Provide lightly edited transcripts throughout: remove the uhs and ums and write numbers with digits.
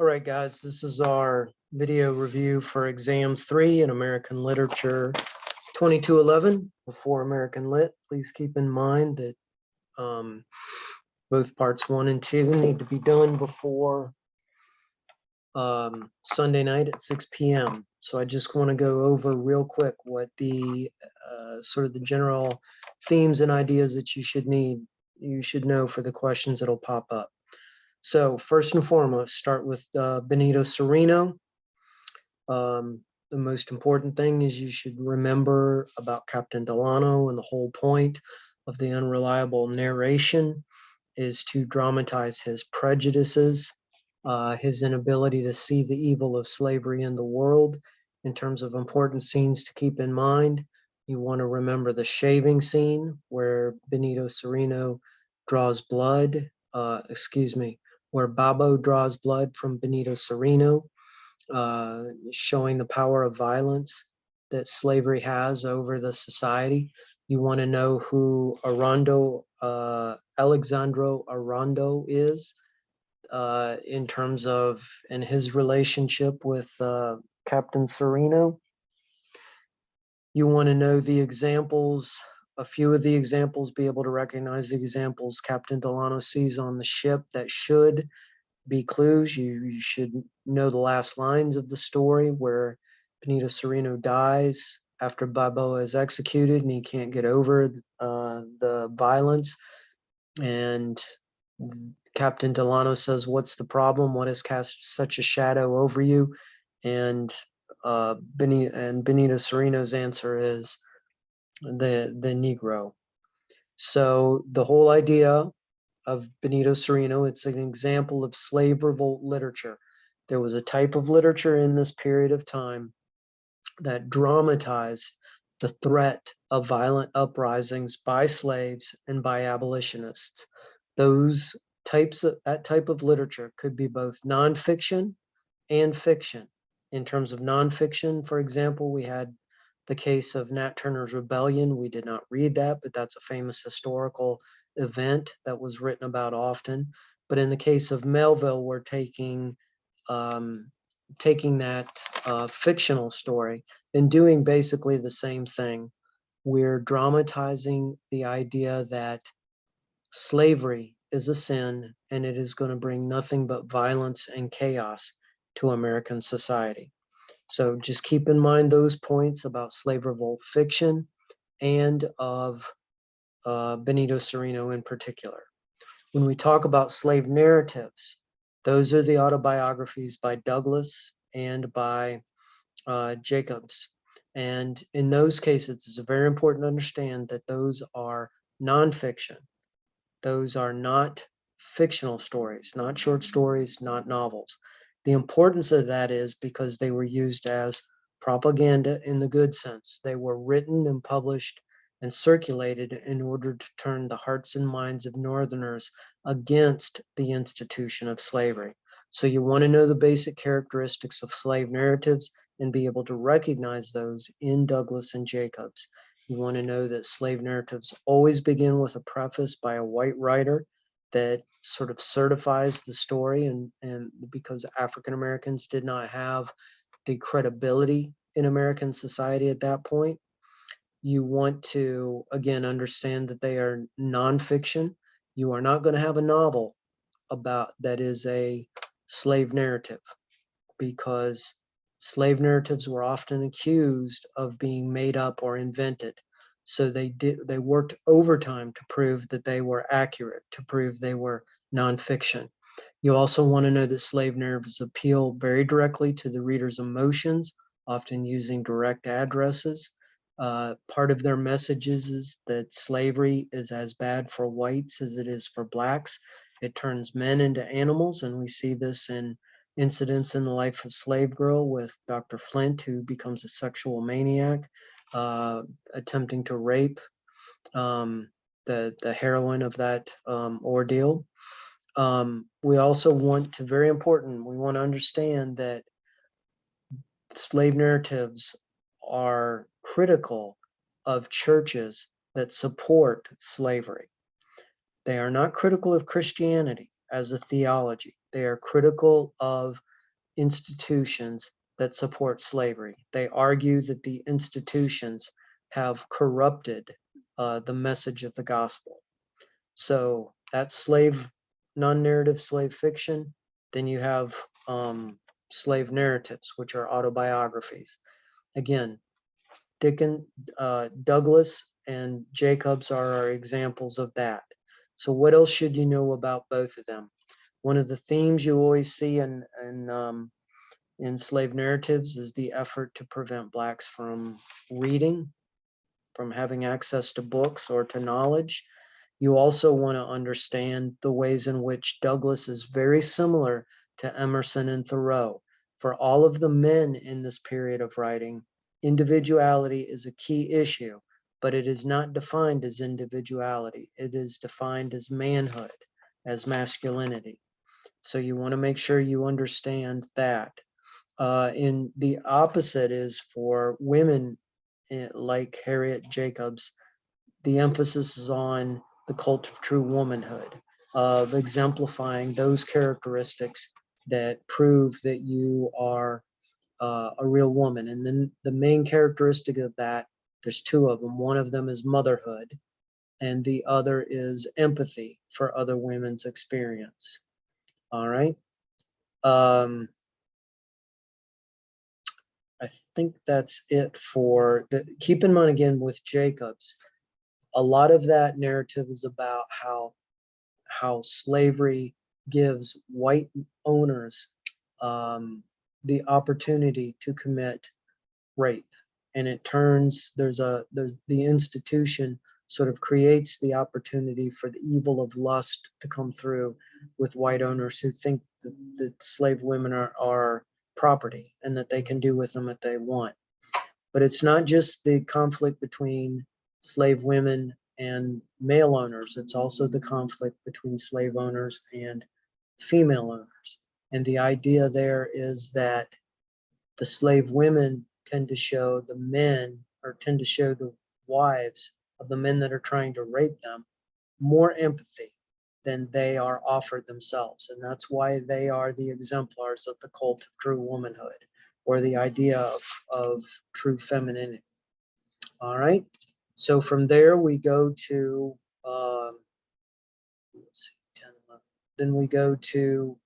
All right, guys, this is our video review for exam 3 in American Literature 2211 before American Lit. Please keep in mind that both parts 1 and 2 need to be done before Sunday night at 6 p.m. So I just want to go over real quick what the sort of the general themes and ideas that you should know for the questions that'll pop up. So first and foremost, start with Benito Cereno. The most important thing is you should remember about Captain Delano, and the whole point of the unreliable narration is to dramatize his prejudices, his inability to see the evil of slavery in the world. In terms of important scenes to keep in mind, you want to remember the shaving scene where Benito Cereno draws blood, where Babo draws blood from Benito Cereno, showing the power of violence that slavery has over the society. You want to know who Alexandro Arando is in terms of in his relationship with Captain Cereno. You want to know the examples, a few of the examples, be able to recognize the examples Captain Delano sees on the ship that should be clues. You should know the last lines of the story where Benito Cereno dies after Balboa is executed and he can't get over the violence. And Captain Delano says, "What's the problem? What has cast such a shadow over you?" And Benito Cereno's answer is the Negro. So the whole idea of Benito Cereno, it's an example of slave revolt literature. There was a type of literature in this period of time that dramatized the threat of violent uprisings by slaves and by abolitionists. That type of literature could be both nonfiction and fiction. In terms of nonfiction, for example, we had the case of Nat Turner's Rebellion. We did not read that, but that's a famous historical event that was written about often. But in the case of Melville, we're taking that fictional story and doing basically the same thing. We're dramatizing the idea that slavery is a sin and it is going to bring nothing but violence and chaos to American society. So just keep in mind those points about slave revolt fiction and of Benito Cereno in particular. When we talk about slave narratives, those are the autobiographies by Douglass and by Jacobs. And in those cases, it's very important to understand that those are nonfiction. Those are not fictional stories, not short stories, not novels. The importance of that is because they were used as propaganda in the good sense. They were written and published and circulated in order to turn the hearts and minds of Northerners against the institution of slavery. So you want to know the basic characteristics of slave narratives and be able to recognize those in Douglass and Jacobs. You want to know that slave narratives always begin with a preface by a white writer that sort of certifies the story, and because African Americans did not have the credibility in American society at that point. You want to, again, understand that they are nonfiction. You are not going to have a novel about that is a slave narrative, because slave narratives were often accused of being made up or invented. So they worked overtime to prove that they were accurate, to prove they were nonfiction. You also want to know that slave narratives appeal very directly to the reader's emotions, often using direct addresses. Part of their messages is that slavery is as bad for whites as it is for blacks. It turns men into animals, and we see this in incidents in the life of Slave Girl with Dr. Flint, who becomes a sexual maniac, attempting to rape the heroine of that ordeal. We also want to, very important, we want to understand that slave narratives are critical of churches that support slavery. They are not critical of Christianity as a theology. They are critical of institutions that support slavery. They argue that the institutions have corrupted the message of the gospel. So that's non-narrative slave fiction. Then you have slave narratives, which are autobiographies. Again, Douglas and Jacobs are our examples of that. So what else should you know about both of them? One of the themes you always see in slave narratives is the effort to prevent Blacks from reading, from having access to books or to knowledge. You also want to understand the ways in which Douglas is very similar to Emerson and Thoreau. For all of the men in this period of writing, individuality is a key issue, but it is not defined as individuality. It is defined as manhood, as masculinity. So you want to make sure you understand that. In the opposite is for women like Harriet Jacobs, the emphasis is on the cult of true womanhood, of exemplifying those characteristics that prove that you are a real woman. And then the main characteristic of that, there's two of them. One of them is motherhood, and the other is empathy for other women's experience. All right. I think that's it for the, keep in mind again with Jacobs, a lot of that narrative is about how slavery gives white owners the opportunity to commit rape, and it turns there's the institution sort of creates the opportunity for the evil of lust to come through with white owners who think that slave women are property and that they can do with them what they want. But it's not just the conflict between slave women and male owners, it's also the conflict between slave owners and female owners. And the idea there is that the slave women tend to show the men, or tend to show the wives of the men that are trying to rape them, more empathy than they are offered themselves. And that's why they are the exemplars of the cult of true womanhood, or the idea of true femininity. All right. So from there we go to, let's see, 10, 11. Then we go to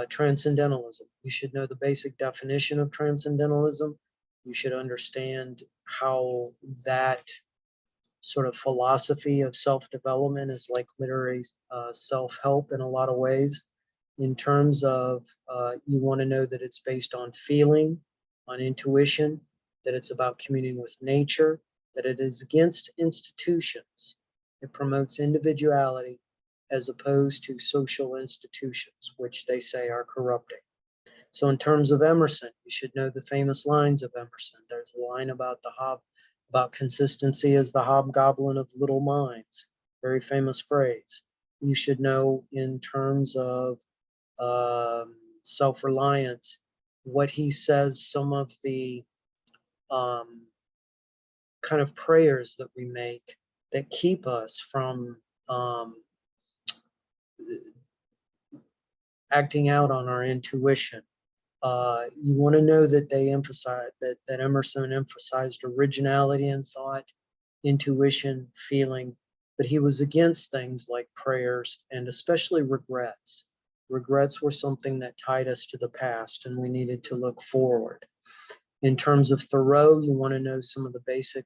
transcendentalism. You should know the basic definition of transcendentalism. You should understand how that sort of philosophy of self-development is like literary self-help in a lot of ways. In terms of, you want to know that it's based on feeling, on intuition, that it's about communing with nature, that it is against institutions. It promotes individuality as opposed to social institutions, which they say are corrupting. So in terms of Emerson, you should know the famous lines of Emerson. There's a line about about consistency as the hobgoblin of little minds, very famous phrase. You should know in terms of self-reliance, what he says, some of the kind of prayers that we make that keep us from acting out on our intuition. You want to know that they emphasize that Emerson emphasized originality in thought, intuition, feeling, but he was against things like prayers and especially regrets. Regrets were something that tied us to the past, and we needed to look forward. In terms of Thoreau, you want to know some of the basic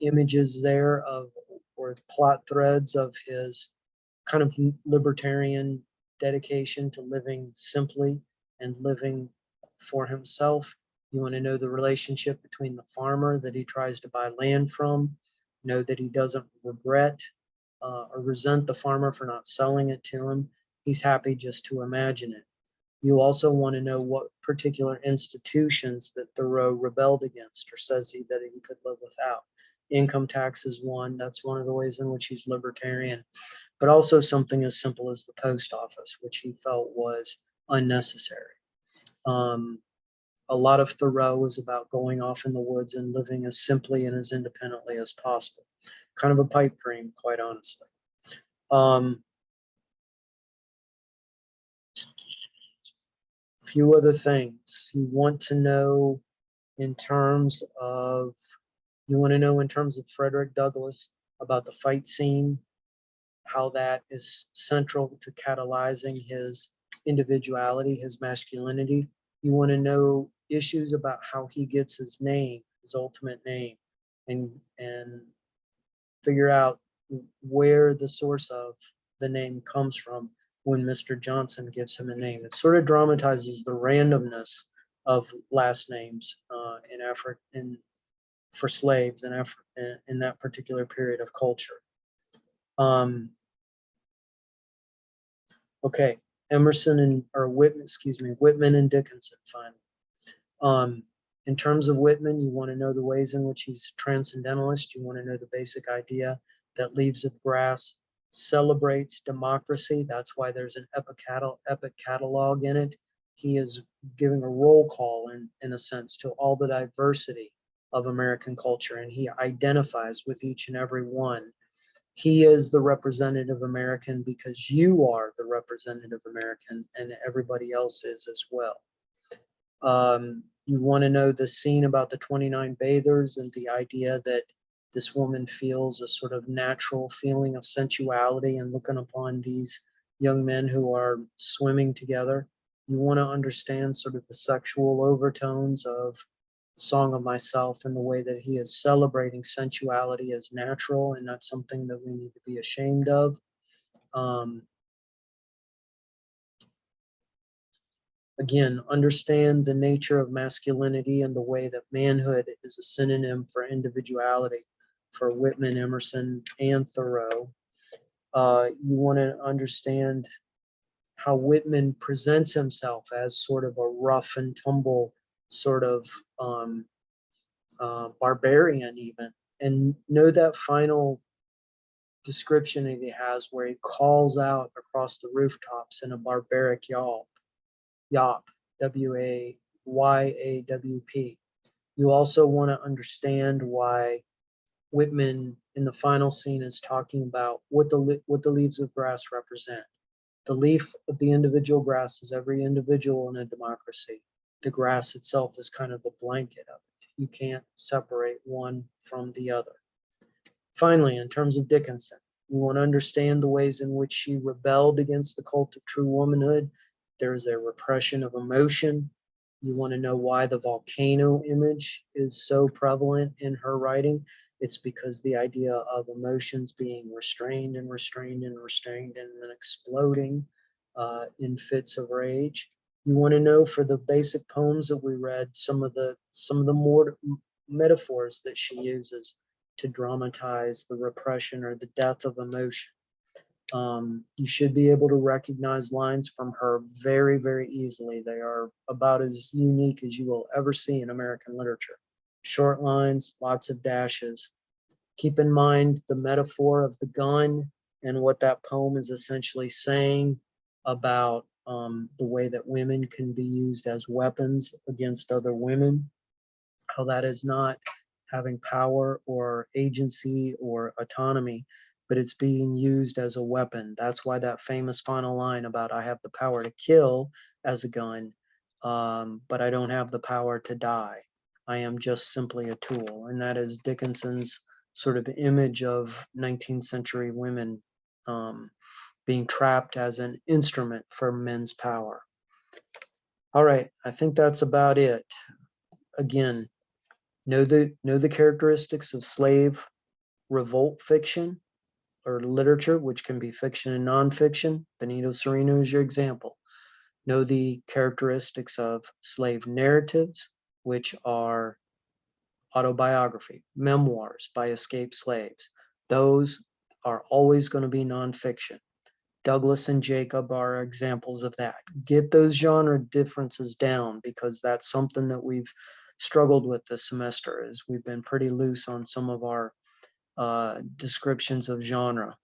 images there of, or plot threads of his kind of libertarian dedication to living simply and living for himself. You want to know the relationship between the farmer that he tries to buy land from, know that he doesn't regret or resent the farmer for not selling it to him. He's happy just to imagine it. You also want to know what particular institutions that Thoreau rebelled against, or says that he could live without. Income tax is one. That's one of the ways in which he's libertarian. But also something as simple as the post office, which he felt was unnecessary. A lot of Thoreau was about going off in the woods and living as simply and as independently as possible. Kind of a pipe dream, quite honestly. few other things you want to know in terms of, Frederick Douglass about the fight scene, how that is central to catalyzing his individuality, his masculinity. You want to know issues about how he gets his name, his ultimate name, and figure out where the source of the name comes from when Mr. Johnson gives him a name. It sort of dramatizes the randomness of last names in Africa, for slaves in that particular period of culture. Okay, Whitman and Dickinson finally. In terms of Whitman, you want to know the ways in which he's transcendentalist. You want to know the basic idea that Leaves of Grass celebrates democracy. That's why there's an epic catalog in it. He is giving a roll call, in a sense, to all the diversity of American culture, and he identifies with each and every one. He is the representative American because you are the representative American, and everybody else is as well. You want to know the scene about the 29 bathers and the idea that this woman feels a sort of natural feeling of sensuality and looking upon these young men who are swimming together. You want to understand sort of the sexual overtones of Song of Myself and the way that he is celebrating sensuality as natural and not something that we need to be ashamed of. Again, understand the nature of masculinity and the way that manhood is a synonym for individuality for Whitman, Emerson, and Thoreau. You want to understand how Whitman presents himself as sort of a rough and tumble sort of barbarian even, and know that final description that he has where he calls out across the rooftops in a barbaric yawp, WAYAWP. You also want to understand why Whitman in the final scene is talking about what the leaves of grass represent. The leaf of the individual grass is every individual in a democracy. The grass itself is kind of the blanket of it. You can't separate one from the other. Finally, in terms of Dickinson, you want to understand the ways in which she rebelled against the cult of true womanhood. There is a repression of emotion. You want to know why the volcano image is so prevalent in her writing. It's because the idea of emotions being restrained and restrained and restrained and then exploding in fits of rage. You want to know, for the basic poems that we read, some of the more metaphors that she uses to dramatize the repression or the death of emotion. You should be able to recognize lines from her very, very easily. They are about as unique as you will ever see in American literature. Short lines, lots of dashes. Keep in mind the metaphor of the gun and what that poem is essentially saying about the way that women can be used as weapons against other women, how that is not having power or agency or autonomy, but it's being used as a weapon. That's why that famous final line about I have the power to kill as a gun, but I don't have the power to die. I am just simply a tool. And that is Dickinson's sort of image of 19th century women being trapped as an instrument for men's power. All right, I think that's about it. Again, know the characteristics of slave revolt fiction or literature, which can be fiction and nonfiction. Benito Cereno is your example. Know the characteristics of slave narratives, which are autobiography, memoirs by escaped slaves. Those are always going to be nonfiction. Douglass and Jacob are examples of that. Get those genre differences down, because that's something that we've struggled with this semester, is we've been pretty loose on some of our descriptions of genre.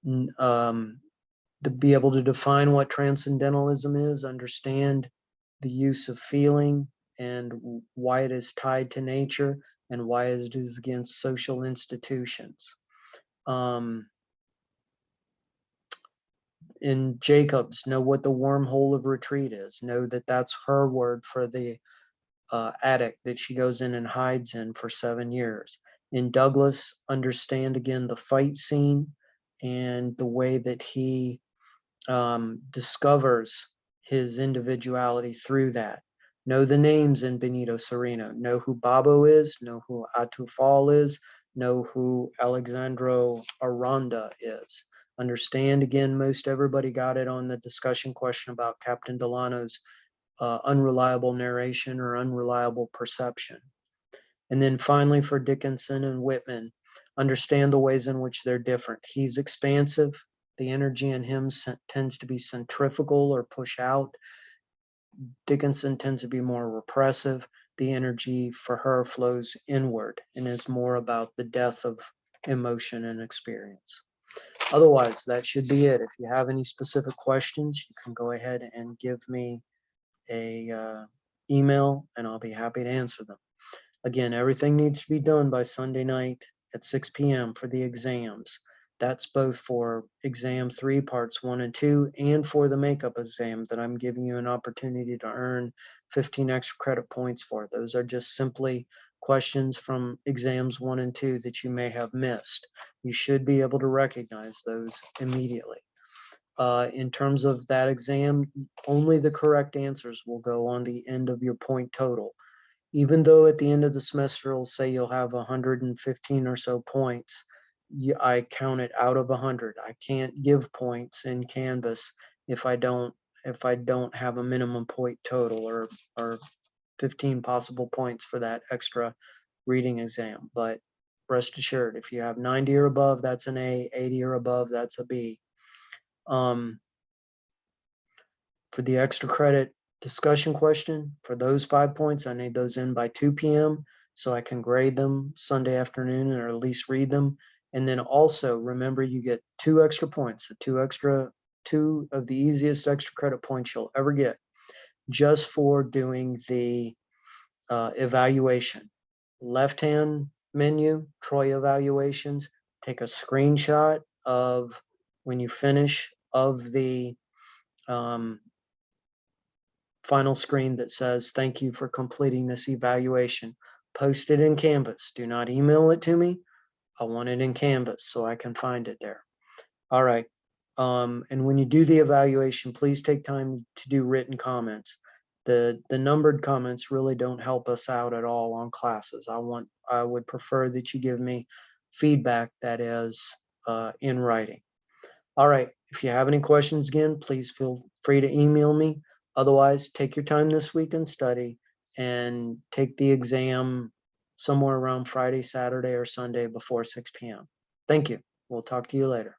To be able to define what transcendentalism is, understand the use of feeling and why it is tied to nature and why it is against social institutions. in Jacobs, know what the wormhole of retreat is. Know that that's her word for the attic that she goes in and hides in for 7 years. In Douglas, understand again the fight scene and the way that he discovers his individuality through that. Know the names in Benito Sereno. Know who Babo is. Know who Atufal is. Know who Alexandro Aranda is. Understand again, most everybody got it on the discussion question about Captain Delano's unreliable narration or unreliable perception. And then finally, for Dickinson and Whitman, understand the ways in which they're different. He's expansive. The energy in him tends to be centrifugal or push out. Dickinson tends to be more repressive. The energy for her flows inward and is more about the depth of emotion and experience. Otherwise, that should be it. If you have any specific questions, you can go ahead and give me a email and I'll be happy to answer them. Again, everything needs to be done by Sunday night at 6 p.m. for the exams. That's both for exam 3, parts 1 and 2, and for the makeup exam that I'm giving you an opportunity to earn 15 extra credit points for. Those are just simply questions from exams 1 and 2 that you may have missed. You should be able to recognize those immediately. In terms of that exam, only the correct answers will go on the end of your point total. Even though at the end of the semester it'll say you'll have 115 or so points, I count it out of 100. I can't give points in Canvas if I don't have a minimum point total or 15 possible points for that extra reading exam. But rest assured, if you have 90 or above, that's an A, 80 or above, that's a B. For the extra credit discussion question, for those 5 points, I need those in by 2 p.m. so I can grade them Sunday afternoon or at least read them. And then also remember, you get 2 extra points, the two of the easiest extra credit points you'll ever get just for doing the evaluation. Left-hand menu, Troy evaluations, take a screenshot of when you finish of the final screen that says, thank you for completing this evaluation. Post it in Canvas. Do not email it to me. I want it in Canvas so I can find it there. All right. And when you do the evaluation, please take time to do written comments. The numbered comments really don't help us out at all on classes. I would prefer that you give me feedback that is in writing. All right. If you have any questions again, please feel free to email me. Otherwise, take your time this week and study and take the exam somewhere around Friday, Saturday, or Sunday before 6 p.m. Thank you. We'll talk to you later.